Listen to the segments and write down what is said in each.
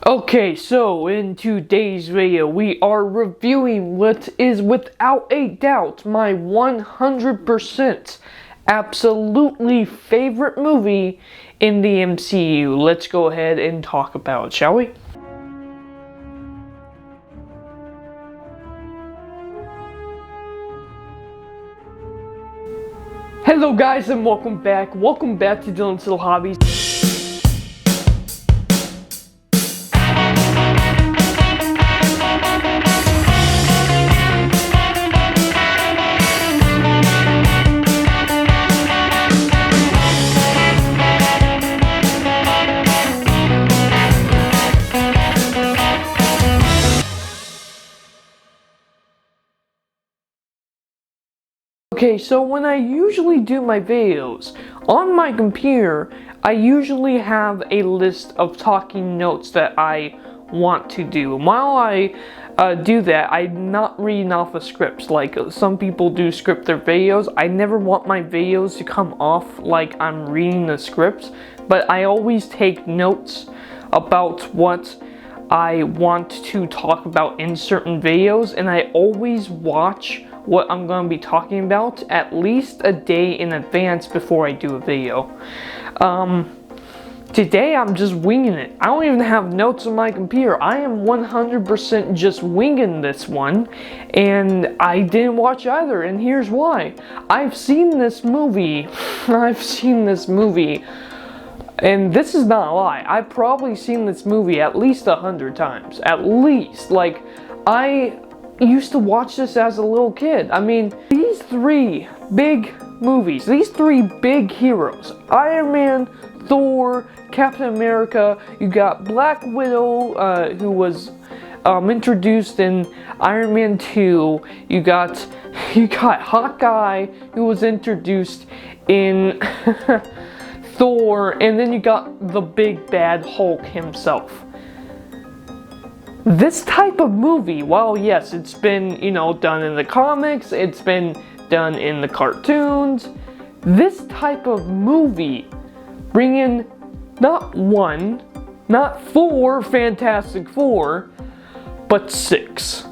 Okay, so in today's video, we are reviewing what is without a doubt my 100% absolutely favorite movie in the MCU. Let's go ahead and talk about it, shall we? Hello guys and welcome back. Welcome back to Dylan's Little Hobbies. Okay, so when I usually do my videos on my computer, I usually have a list of talking notes that I want to do. And while I do that, I'm not reading off of scripts like some people do script their videos. I never want my videos to come off like I'm reading the scripts, but I always take notes about what I want to talk about in certain videos, and I always watch what I'm going to be talking about at least a day in advance before I do a video. Today I'm just winging it. I don't even have notes on my computer. I am 100% just winging this one, and I didn't watch either, and here's why. I've seen this movie, and this is not a lie. I've probably seen this movie at least 100 times. At least. Like, I used to watch this as a little kid. I mean, these three big movies, these three big heroes, Iron Man, Thor, Captain America, you got Black Widow, who was introduced in Iron Man 2, you got Hawkeye, who was introduced in Thor, and then you got the big bad Hulk himself. This type of movie, while yes, it's been, done in the comics, it's been done in the cartoons, this type of movie, bringing not one, not four Fantastic Four, but six.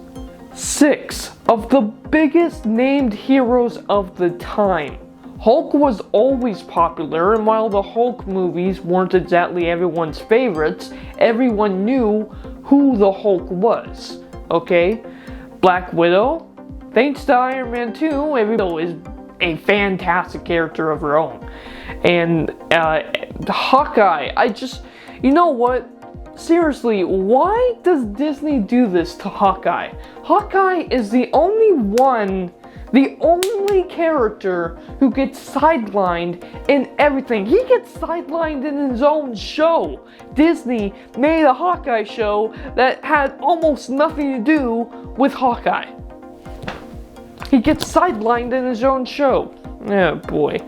Six of the biggest named heroes of the time. Hulk was always popular, and while the Hulk movies weren't exactly everyone's favorites, everyone knew who the Hulk was, okay? Black Widow, thanks to Iron Man 2, Widow is a fantastic character of her own. And Hawkeye, you know what? Seriously, why does Disney do this to Hawkeye? Hawkeye is the only character who gets sidelined in everything. He gets sidelined in his own show. Disney made a Hawkeye show that had almost nothing to do with Hawkeye. He gets sidelined in his own show. Oh boy.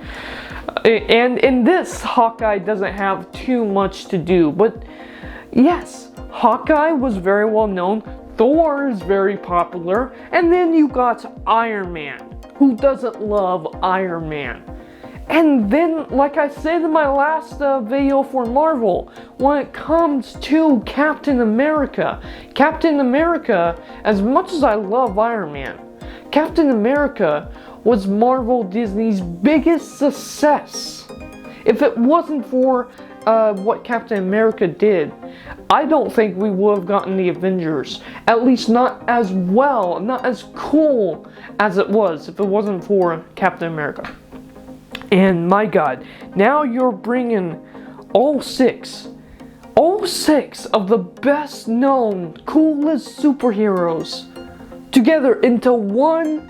And in this, Hawkeye doesn't have too much to do. But yes, Hawkeye was very well known. Thor is very popular, and then you got Iron Man. Who doesn't love Iron Man? And then, like I said in my last video for Marvel, when it comes to Captain America, as much as I love Iron Man, Captain America was Marvel Disney's biggest success. If it wasn't for what Captain America did, I don't think we would have gotten the Avengers. At least not as well, not as cool as it was if it wasn't for Captain America. And my God, now you're bringing all six of the best known, coolest superheroes together into one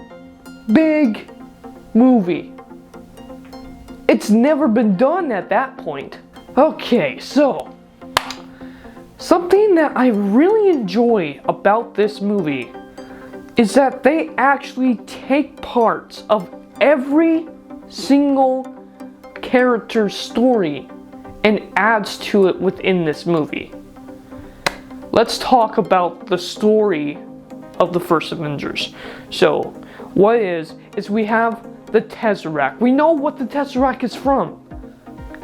big movie. It's never been done at that point. Okay, so something that I really enjoy about this movie is that they actually take parts of every single character's story and adds to it within this movie. Let's talk about the story of the first Avengers. So, what is we have the Tesseract. We know what the Tesseract is from.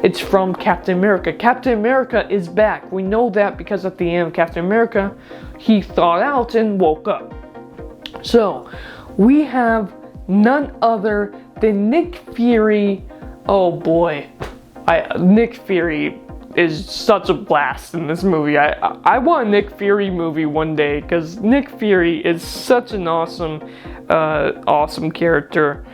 It's from Captain America. Captain America is back. We know that because at the end of Captain America, he thawed out and woke up. So, we have none other than Nick Fury. Oh boy, Nick Fury is such a blast in this movie. I want a Nick Fury movie one day because Nick Fury is such an awesome character.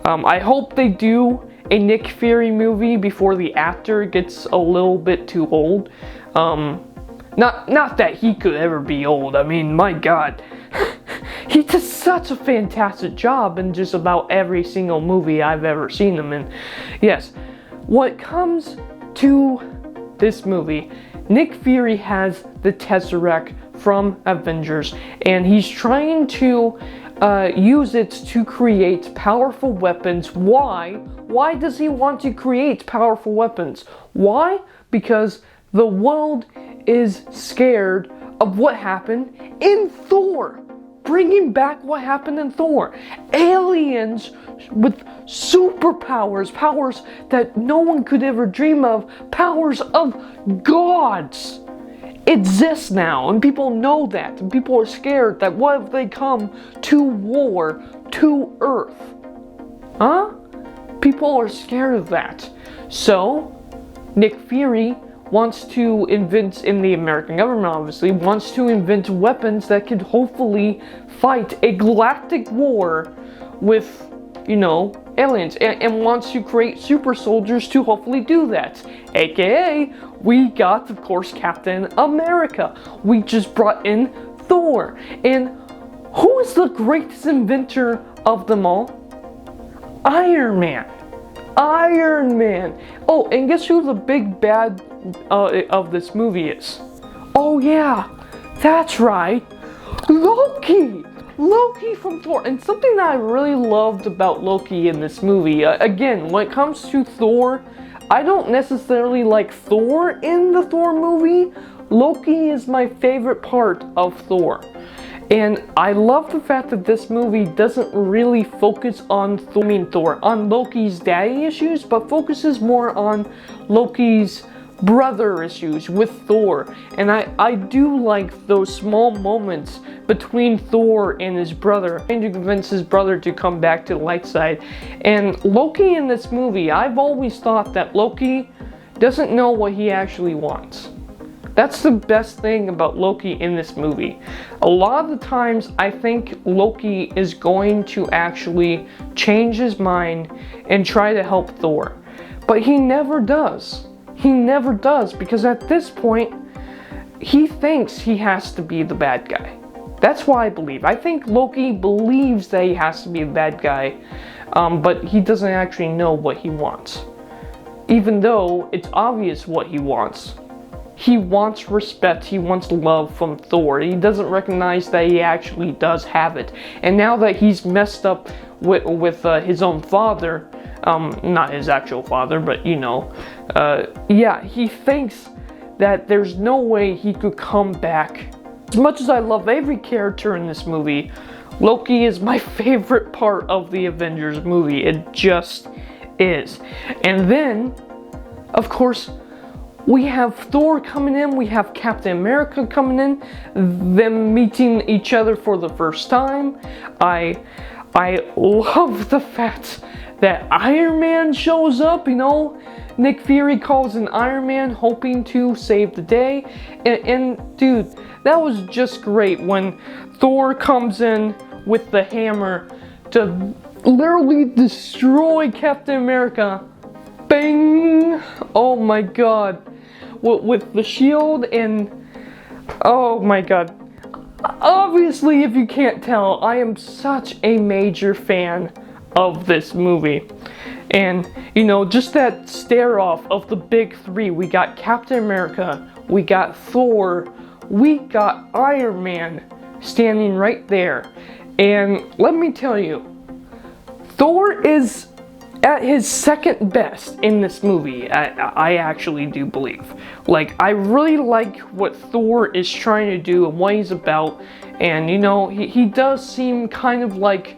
I hope they do a Nick Fury movie before the actor gets a little bit too old. Not that he could ever be old. I mean, my God. He does such a fantastic job in just about every single movie I've ever seen him in. Yes, when it comes to this movie, Nick Fury has the Tesseract from Avengers, and he's trying to use it to create powerful weapons. Why? Why does he want to create powerful weapons? Why? Because the world is scared of what happened in Thor. Bringing back what happened in Thor. Aliens with superpowers, powers that no one could ever dream of, powers of gods exist now, and people know that, and people are scared that what if they come to war to Earth? Huh? People are scared of that. So, Nick Fury wants to invent, in the American government obviously, wants to invent weapons that could hopefully fight a galactic war with, aliens, and wants to create super soldiers to hopefully do that. AKA, we got, of course, Captain America. We just brought in Thor. And who is the greatest inventor of them all? Iron Man. Iron Man. Oh, and guess who the big bad of this movie is? Oh yeah, that's right, Loki. Loki from Thor. And something that I really loved about Loki in this movie, again, when it comes to Thor, I don't necessarily like Thor in the Thor movie. Loki is my favorite part of Thor. And I love the fact that this movie doesn't really focus on on Loki's daddy issues, but focuses more on Loki's brother issues with Thor. And I do like those small moments between Thor and his brother, trying to convince his brother to come back to the light side. And Loki in this movie, I've always thought that Loki doesn't know what he actually wants. That's the best thing about Loki in this movie. A lot of the times, I think Loki is going to actually change his mind and try to help Thor. But he never does. He never does, because at this point, he thinks he has to be the bad guy. That's why I believe. I think Loki believes that he has to be a bad guy, but he doesn't actually know what he wants. Even though it's obvious what he wants. He wants respect, he wants love from Thor. He doesn't recognize that he actually does have it. And now that he's messed up with his own father, not his actual father, but yeah, he thinks that there's no way he could come back. As much as I love every character in this movie, Loki is my favorite part of the Avengers movie. It just is. And then, of course, we have Thor coming in, we have Captain America coming in, them meeting each other for the first time. I love the fact that Iron Man shows up, Nick Fury calls in Iron Man hoping to save the day. And dude, that was just great when Thor comes in with the hammer to literally destroy Captain America. Bang! Oh my God. With the shield and oh my God. Obviously, if you can't tell, I am such a major fan of this movie. And, just that stare off of the big three. We got Captain America, we got Thor, we got Iron Man standing right there. And let me tell you, Thor is at his second best in this movie, I actually do believe. Like, I really like what Thor is trying to do and what he's about. And, he does seem kind of like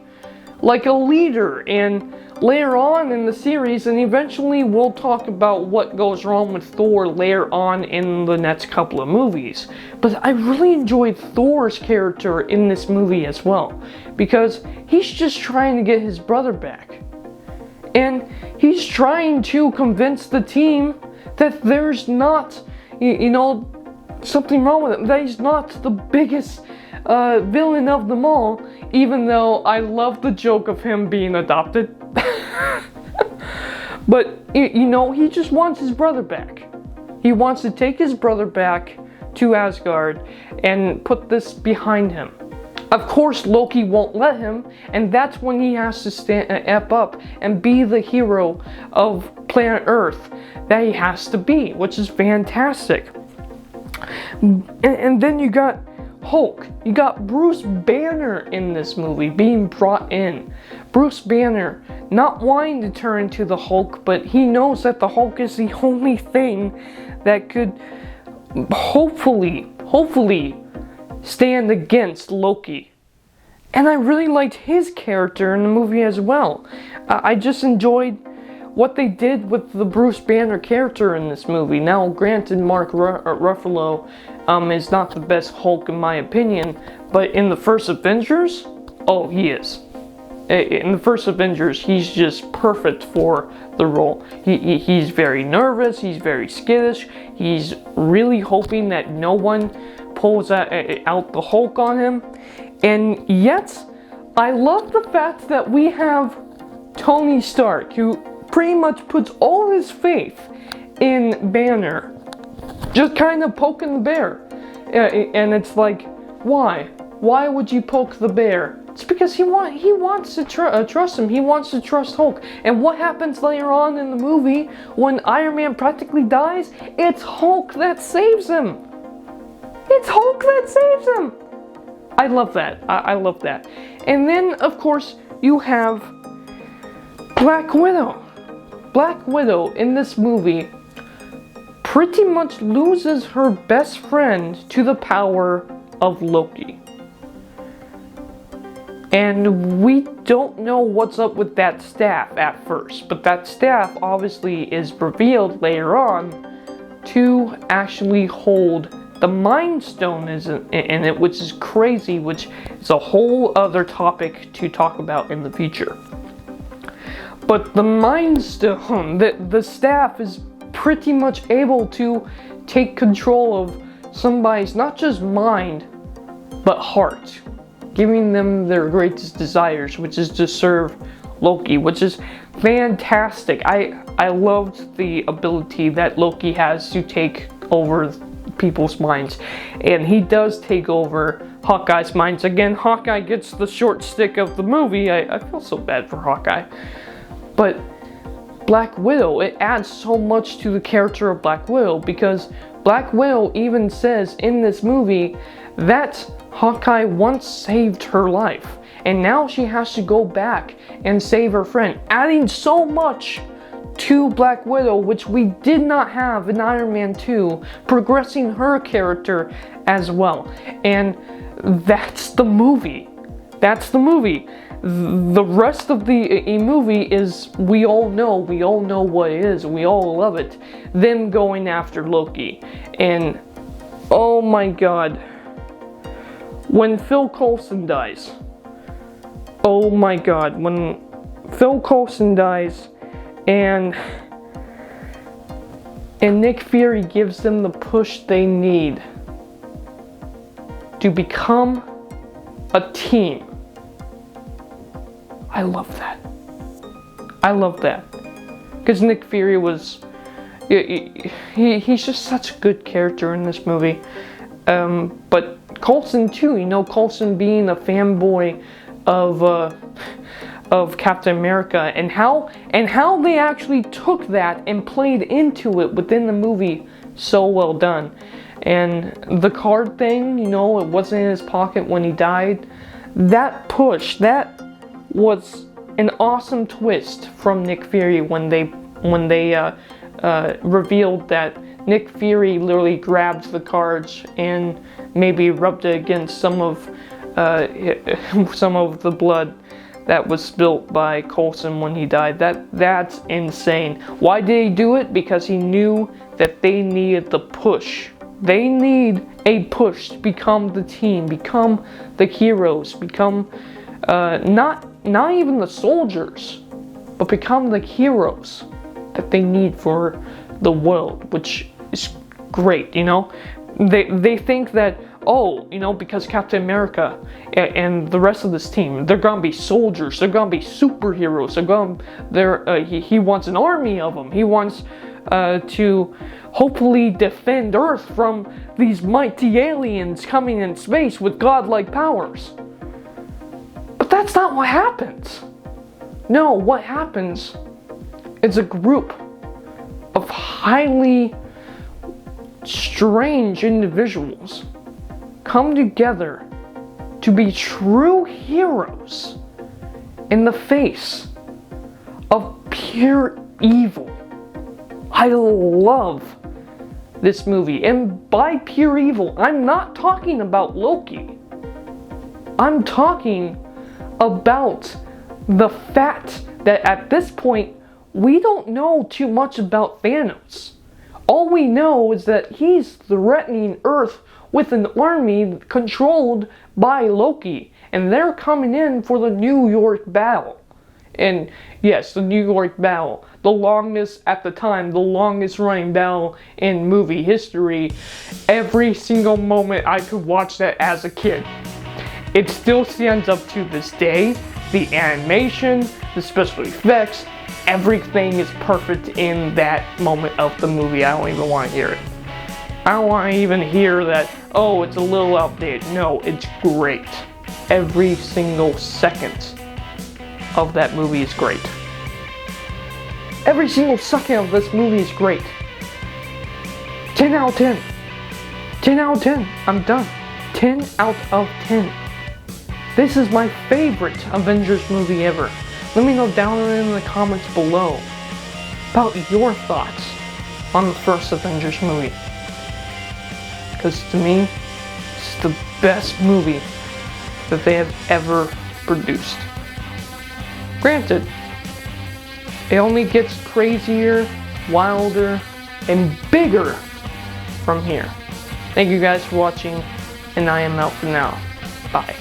a leader. And later on in the series, and eventually we'll talk about what goes wrong with Thor later on in the next couple of movies. But I really enjoyed Thor's character in this movie as well, because he's just trying to get his brother back. And he's trying to convince the team that there's not, something wrong with him, that he's not the biggest villain of them all, even though I love the joke of him being adopted. But, he just wants his brother back. He wants to take his brother back to Asgard and put this behind him. Of course, Loki won't let him, and that's when he has to step up and be the hero of planet Earth that he has to be, which is fantastic. And then you got Hulk. You got Bruce Banner in this movie being brought in. Bruce Banner not wanting to turn into the Hulk, but he knows that the Hulk is the only thing that could hopefully stand against Loki. And I really liked his character in the movie as well. I just enjoyed what they did with the Bruce Banner character in this movie. Now, granted, Mark Ruffalo is not the best Hulk in my opinion, but in the first Avengers, oh, he is. In the first Avengers, he's just perfect for the role. He's very nervous, he's very skittish, he's really hoping that no one pulls out the Hulk on him. And yet, I love the fact that we have Tony Stark, who pretty much puts all his faith in Banner, just kind of poking the bear. And it's like, why? Why would you poke the bear? It's because he wants to trust him. He wants to trust Hulk. And what happens later on in the movie when Iron Man practically dies? It's Hulk that saves him. It's Hulk that saves him. I love that. I love that. And then, of course, you have Black Widow. Black Widow in this movie pretty much loses her best friend to the power of Loki. And we don't know what's up with that staff at first, but that staff obviously is revealed later on to actually hold the Mind Stone in it, which is crazy, which is a whole other topic to talk about in the future. But the Mind Stone, the staff is pretty much able to take control of somebody's not just mind, but heart, giving them their greatest desires, which is to serve Loki, which is fantastic. I loved the ability that Loki has to take over people's minds, and he does take over Hawkeye's minds. Again, Hawkeye gets the short stick of the movie. I feel so bad for Hawkeye. But Black Widow, it adds so much to the character of Black Widow, because Black Widow even says in this movie that Hawkeye once saved her life, and now she has to go back and save her friend, adding so much to Black Widow, which we did not have in Iron Man 2, progressing her character as well. And that's the movie. That's the movie. The rest of the movie is, we all know what it is, we all love it. Them going after Loki. And oh my god, when Phil Coulson dies, oh my god, when Phil Coulson dies and Nick Fury gives them the push they need to become a team. I love that. I love that. Because Nick Fury was... He's just such a good character in this movie. But Coulson too, Coulson being a fanboy of Captain America, and how they actually took that and played into it within the movie, so well done. And the card thing, it wasn't in his pocket when he died. That push, that was an awesome twist from Nick Fury when they revealed that Nick Fury literally grabbed the cards and maybe rubbed it against some of the blood that was built by Coulson when he died. That's insane. Why did he do it? Because he knew that they needed the push. They need a push to become the team, become the heroes, become not even the soldiers, but become the heroes that they need for the world, which is great, you know? They think that, oh, you know, because Captain America and the rest of this team, they're gonna be soldiers, they're gonna be superheroes, he wants an army of them, he wants to hopefully defend Earth from these mighty aliens coming in space with godlike powers. But that's not what happens. No, what happens is a group of highly strange individuals come together to be true heroes in the face of pure evil. I love this movie, and by pure evil, I'm not talking about Loki. I'm talking about the fact that at this point, we don't know too much about Thanos. All we know is that he's threatening Earth with an army controlled by Loki, and they're coming in for the New York battle. And yes, the New York battle, the longest running battle in movie history. Every single moment I could watch that as a kid. It still stands up to this day. The animation, the special effects, everything is perfect in that moment of the movie. I don't even want to hear it. I don't want to even hear that, oh, it's a little outdated. No, it's great. Every single second of that movie is great. Every single second of this movie is great. 10 out of 10. 10 out of 10. I'm done. 10 out of 10. This is my favorite Avengers movie ever. Let me know down in the comments below about your thoughts on the first Avengers movie. Because to me, it's the best movie that they have ever produced. Granted, it only gets crazier, wilder, and bigger from here. Thank you guys for watching, and I am out for now. Bye.